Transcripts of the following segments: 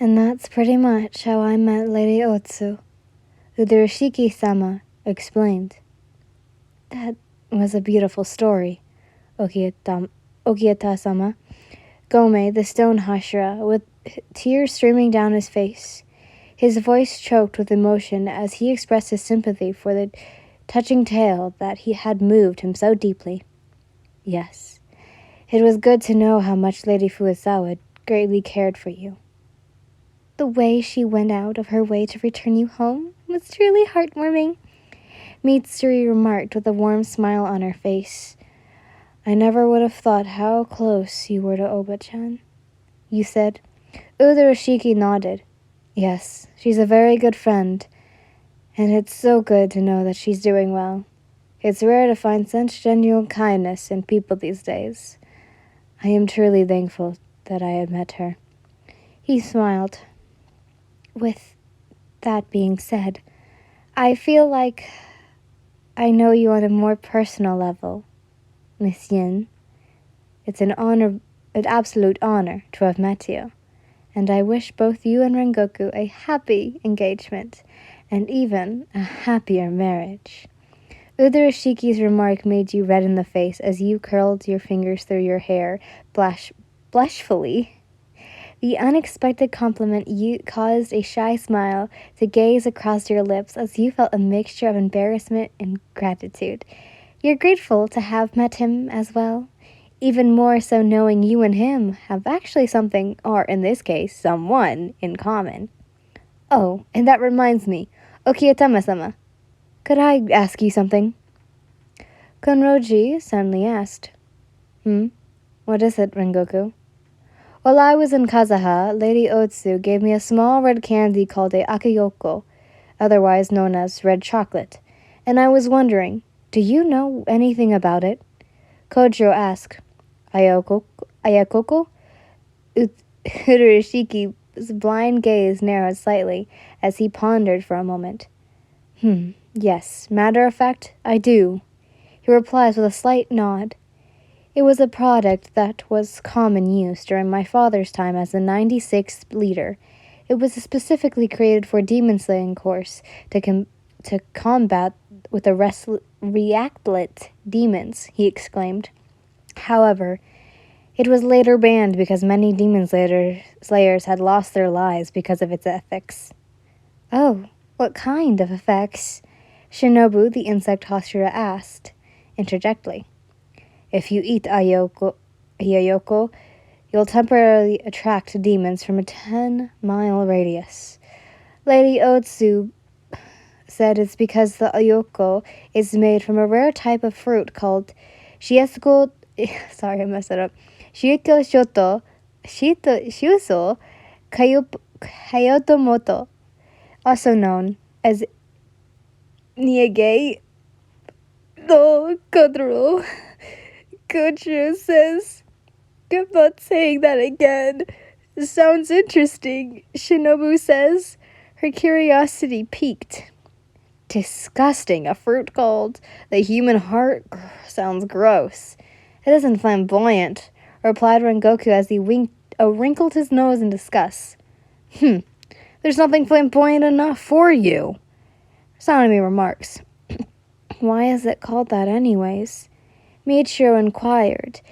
And that's pretty much how I met Lady Otsu, Udurishiki-sama explained. That was a beautiful story, Okiata-sama. Gome, the stone hashira, with tears streaming down his face. His voice choked with emotion as he expressed his sympathy for the touching tale that he had moved him so deeply. Yes, it was good to know how much Lady Furusawa greatly cared for you. The way she went out of her way to return you home was truly heartwarming, Mitsuri remarked with a warm smile on her face. I never would have thought how close you were to Oba-chan. You said? Udurashiki nodded. Yes, she's a very good friend, and it's so good to know that she's doing well. It's rare to find such genuine kindness in people these days. I am truly thankful that I had met her. He smiled. With that being said, I feel like I know you on a more personal level, Miss Yin. It's an absolute honor to have met you, and I wish both you and Rengoku a happy engagement, and even a happier marriage. Udurashiki's remark made you red in the face as you curled your fingers through your hair, blushfully. The unexpected compliment caused a shy smile to gaze across your lips as you felt a mixture of embarrassment and gratitude. You're grateful to have met him as well, even more so knowing you and him have actually something, or in this case, someone, in common. Oh, and that reminds me, Okiyatama-sama, could I ask you something? Konroji suddenly asked. What is it, Rengoku? While I was in Kazaha, Lady Otsu gave me a small red candy called a akiyoko, otherwise known as red chocolate, and I was wondering, do you know anything about it? Kojiro asked. Ayakoko? Urushiki's blind gaze narrowed slightly as he pondered for a moment. Yes, matter of fact, I do, he replies with a slight nod. It was a product that was common use during my father's time as the 96th leader. It was specifically created for demon-slaying course to combat with the reactlet demons, he exclaimed. However, it was later banned because many demon slayers had lost their lives because of its effects. Oh, what kind of effects? Shinobu, the insect hashira, asked, interjectly. If you eat Ayoko, you'll temporarily attract demons from a 10-mile radius. Lady Otsu said it's because the Ayoko is made from a rare type of fruit called Shietsuko, sorry I messed it up, Shietoshoto, Shuso Kayotomoto, also known as Niege no Kodoro. Kojiro says, good luck saying that again. Sounds interesting, Shinobu says, her curiosity piqued. Disgusting, a fruit called the human heart sounds gross. It isn't flamboyant, replied Rengoku as he wrinkled his nose in disgust. There's nothing flamboyant enough for you, Sanemi remarks. Why is it called that anyways? Michiro inquired.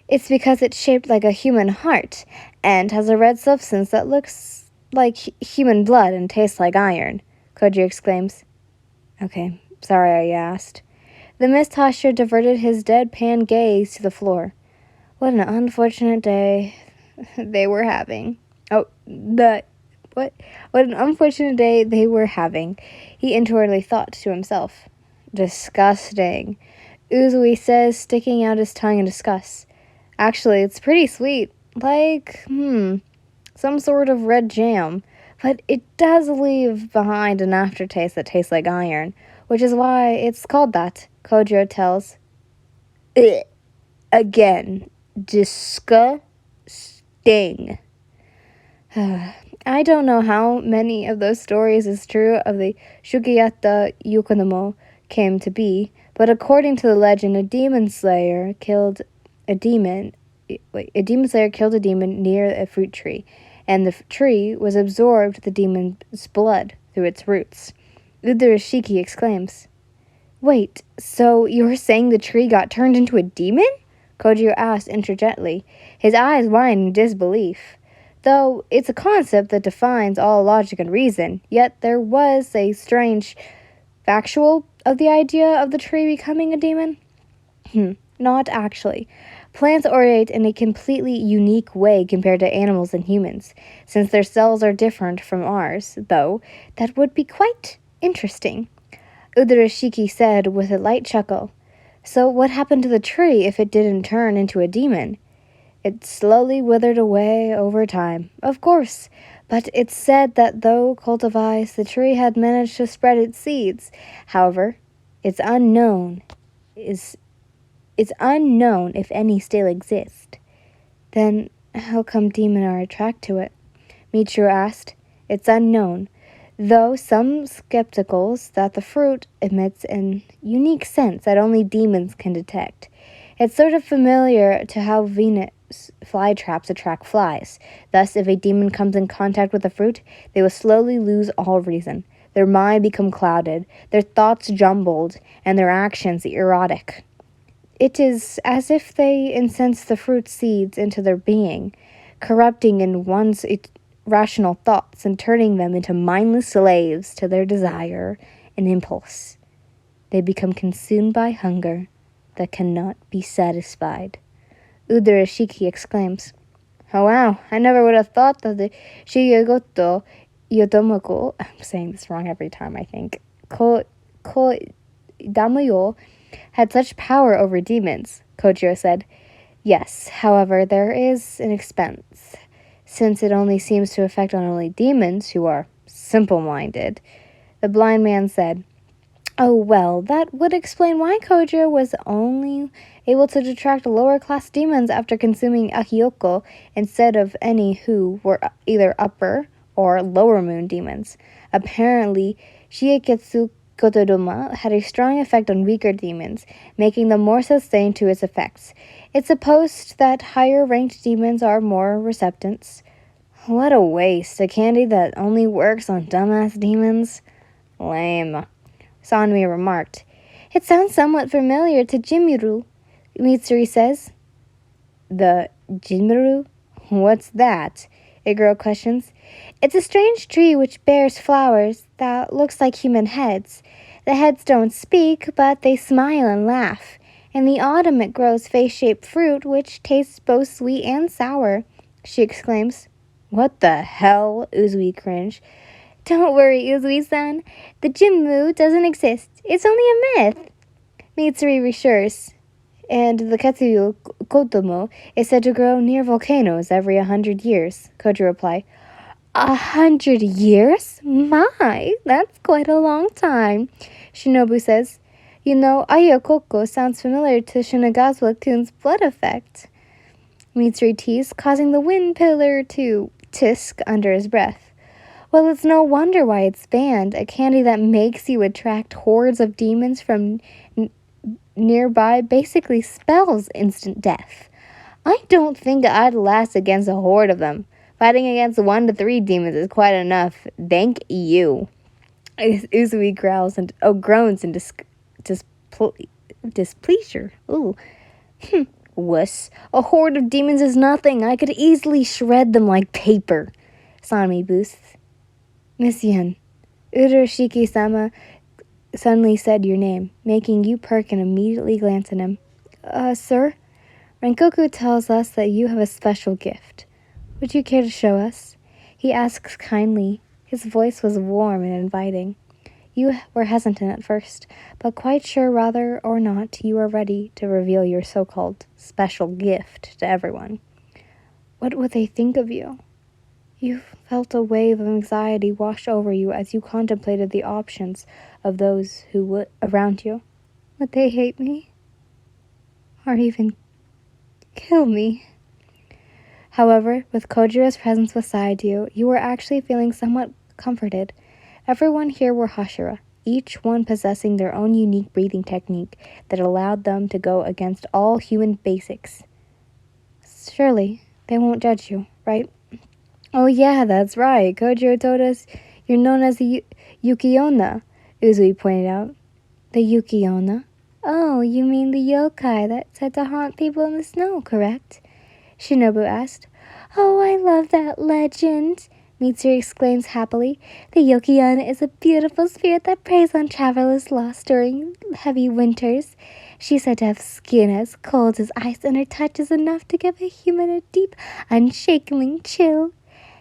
It's because it's shaped like a human heart and has a red substance that looks like human blood and tastes like iron, Koji exclaims. Okay, sorry I asked. The Mist Hashira diverted his deadpan gaze to the floor. What an unfortunate day they were having. What an unfortunate day they were having, he inwardly thought to himself. Disgusting, Uzui says, sticking out his tongue in disgust. Actually, it's pretty sweet. Like, some sort of red jam. But it does leave behind an aftertaste that tastes like iron, which is why it's called that, Kojiro tells. Again, disgusting. I don't know how many of those stories is true of the Shukiyata Yukonomo came to be, but according to the legend, a demon slayer killed a demon near a fruit tree, and the tree was absorbed the demon's blood through its roots. Udurashiki exclaims, "Wait, so you're saying the tree got turned into a demon?" Kojiro asked interjectly, his eyes wide in disbelief. Though it's a concept that defies all logic and reason, yet there was a strange factual of the idea of the tree becoming a demon. Not actually. Plants orientate in a completely unique way compared to animals and humans. Since their cells are different from ours, though, that would be quite interesting. Udurashiki said with a light chuckle. So what happened to the tree if it didn't turn into a demon? It slowly withered away over time, of course, but it's said that though cultivates, the tree had managed to spread its seeds. However, it's unknown if any still exist. Then how come demons are attracted to it? Michiru asked. It's unknown, though some skepticals that the fruit emits a unique sense that only demons can detect. It's sort of familiar to how Venus flytraps attract flies. Thus, if a demon comes in contact with the fruit, they will slowly lose all reason. Their mind become clouded, their thoughts jumbled, and their actions erratic. It is as if they incense the fruit seeds into their being, corrupting in one's rational thoughts and turning them into mindless slaves to their desire and impulse. They become consumed by hunger that cannot be satisfied. Udurashiki exclaims, "Oh wow, I never would have thought that the Shigegoto Yotomoku," I'm saying this wrong every time, I think, Damayo had such power over demons," Kojiro said. "Yes, however, there is an expense, since it only seems to affect not only demons who are simple-minded." The blind man said, "Oh, well, that would explain why Kojiro was only able to attract lower-class demons after consuming Akiyoko instead of any who were either upper or lower moon demons. Apparently, Shieketsu Kotodoma had a strong effect on weaker demons, making them more sustained to its effects. It's supposed that higher-ranked demons are more receptants." What a waste, a candy that only works on dumbass demons. Lame. Sanmi remarked. "It sounds somewhat familiar to Jimiru," Mitsuri says. The Jimiru? What's that? A girl questions. "It's a strange tree which bears flowers that looks like human heads. The heads don't speak, but they smile and laugh. In the autumn it grows face-shaped fruit which tastes both sweet and sour," she exclaims. "What the hell?" Uzui cringed. "Don't worry, Uzui-san. The Jimmu doesn't exist. It's only a myth," Mitsuri reassures. "And the Katsuyo Kotomo is said to grow near volcanoes every 100 years, Koji replied. 100 years? My, that's quite a long time, Shinobu says. You know, Ayokoko sounds familiar to Shinagawa-kun's blood effect. Mitsuri teased, causing the wind pillar to tisk under his breath. Well, it's no wonder why it's banned, a candy that makes you attract hordes of demons from nearby basically spells instant death. I don't think I'd last against a horde of them. Fighting against 1 to 3 demons is quite enough. Thank you. Uzui groans in displeasure. Ooh. Wuss. A horde of demons is nothing. I could easily shred them like paper. Sanmi boosts. Miss Yun, Urashiki-sama suddenly said your name, making you perk and immediately glance at him. Sir? Rengoku tells us that you have a special gift. Would you care to show us? He asks kindly. His voice was warm and inviting. You were hesitant at first, but quite sure whether or not you are ready to reveal your so-called special gift to everyone. What would they think of you? You felt a wave of anxiety wash over you as you contemplated the options of those who would around you. Would they hate me? Or even kill me? However, with Kojiro's presence beside you, you were actually feeling somewhat comforted. Everyone here were Hashira, each one possessing their own unique breathing technique that allowed them to go against all human basics. Surely, they won't judge you, right? Oh yeah, that's right. Kojiro told us you're known as the Yukiona, Uzui pointed out. The Yukiona? Oh, you mean the yokai that's said to haunt people in the snow, correct? Shinobu asked. Oh, I love that legend, Mitsuru exclaims happily. The Yokiana is a beautiful spirit that preys on travelers lost during heavy winters. She's said to have skin as cold as ice, and her touch is enough to give a human a deep, unshakable chill.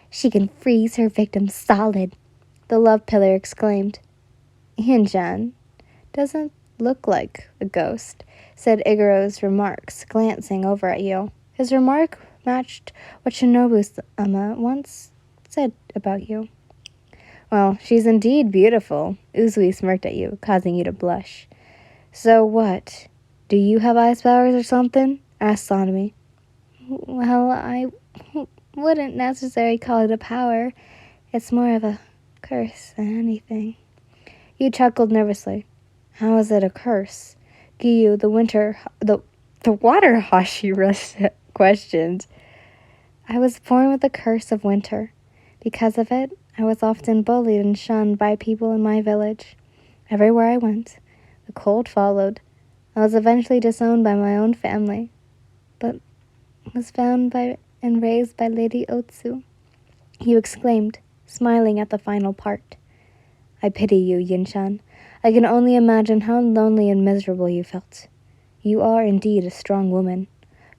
She can freeze her victims solid, the love pillar exclaimed. Hinjan doesn't look like a ghost, said Igaro's remarks, glancing over at you. His remark matched what Shinobu-sama once said about you. Well, she's indeed beautiful, Uzui smirked at you, causing you to blush. So what? Do you have ice powers or something? Asked Sanemi. Well, I wouldn't necessarily call it a power. It's more of a curse than anything. You chuckled nervously. How is it a curse? Giyu, the water Hashira questioned. I was born with the curse of winter. Because of it, I was often bullied and shunned by people in my village. Everywhere I went, the cold followed. I was eventually disowned by my own family, but was found by and raised by Lady Otsu. He exclaimed, smiling at the final part. I pity you, Yinshan. I can only imagine how lonely and miserable you felt. You are indeed a strong woman,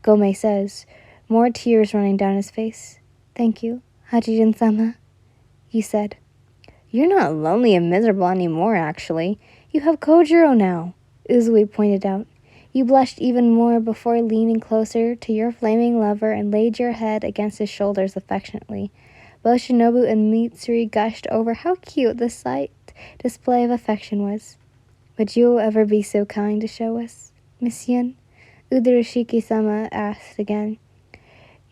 Gomei says, more tears running down his face. Thank you, Hajijin-sama. You said. You're not lonely and miserable anymore, actually. You have Kojiro now, Uzui pointed out. You blushed even more before leaning closer to your flaming lover and laid your head against his shoulders affectionately. Both Shinobu and Mitsuri gushed over how cute the slight display of affection was. Would you ever be so kind to show us, Miss Yin? Udarashiki-sama asked again.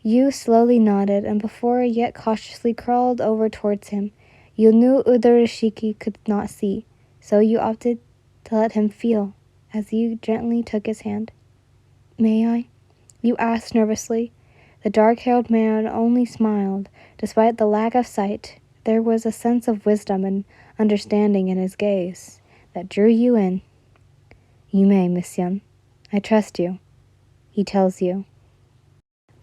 You slowly nodded, and before yet cautiously crawled over towards him. You knew Udarashiki could not see, so you opted to let him feel, as you gently took his hand. May I? You asked nervously. The dark-haired man only smiled. Despite the lack of sight, there was a sense of wisdom and understanding in his gaze that drew you in. You may, Miss Yun. I trust you, he tells you.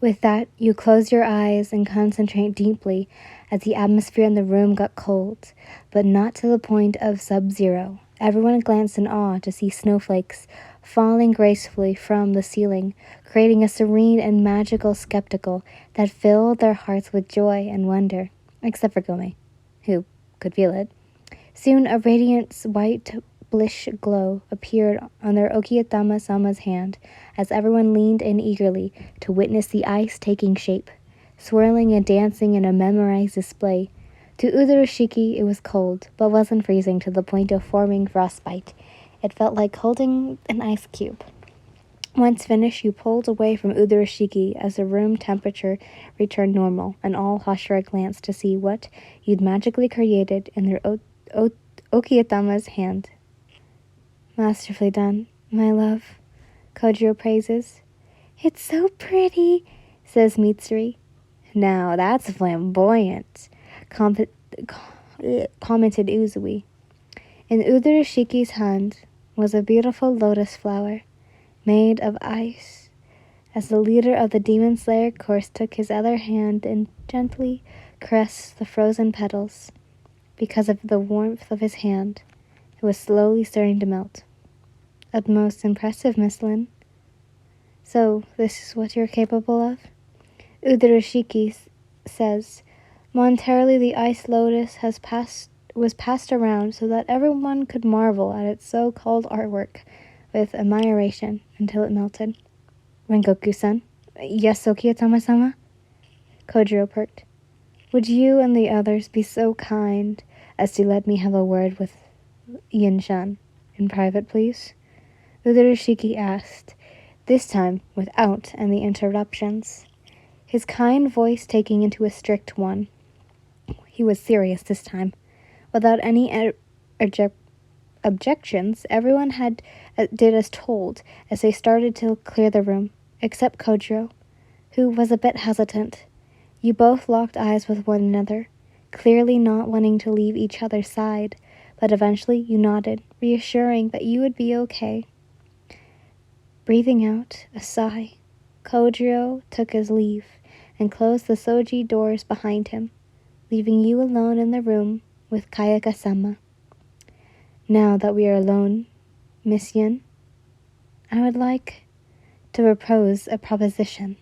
With that, you close your eyes and concentrate deeply as the atmosphere in the room got cold, but not to the point of sub-zero. Everyone glanced in awe to see snowflakes falling gracefully from the ceiling, creating a serene and magical spectacle that filled their hearts with joy and wonder, except for Gomei, who could feel it. Soon a radiant white bluish glow appeared on their Okiyama-sama's hand as everyone leaned in eagerly to witness the ice taking shape, swirling and dancing in a memorized display. To Udarashiki it was cold, but wasn't freezing to the point of forming frostbite. It felt like holding an ice cube. Once finished, you pulled away from Udarashiki as the room temperature returned normal, and all Hashira glanced to see what you'd magically created in their Okiyama's hand. Masterfully done, my love, Kojiro praises. It's so pretty, says Mitsuri. Now that's flamboyant, commented Uzui. In Udarashiki's hand was a beautiful lotus flower, made of ice. As the leader of the Demon Slayer course took his other hand and gently caressed the frozen petals, because of the warmth of his hand, it was slowly starting to melt. Most impressive, Miss Lin. So, this is what you're capable of? Udarashiki says, momentarily the ice lotus was passed around so that everyone could marvel at its so-called artwork with admiration until it melted. Rengoku-san? Yes, Okiyama-sama? Kojiro perked. Would you and the others be so kind as to let me have a word with Yinshan in private, please? Udarashiki asked, this time without any interruptions. His kind voice taking into a strict one. He was serious this time. Without any objections, everyone did as told as they started to clear the room, except Kojiro, who was a bit hesitant. You both locked eyes with one another, clearly not wanting to leave each other's side, but eventually you nodded, reassuring that you would be okay. Breathing out a sigh, Kojiro took his leave and closed the soji doors behind him, leaving you alone in the room with Kayaka-sama. Now that we are alone, Miss Yin, I would like to propose a proposition.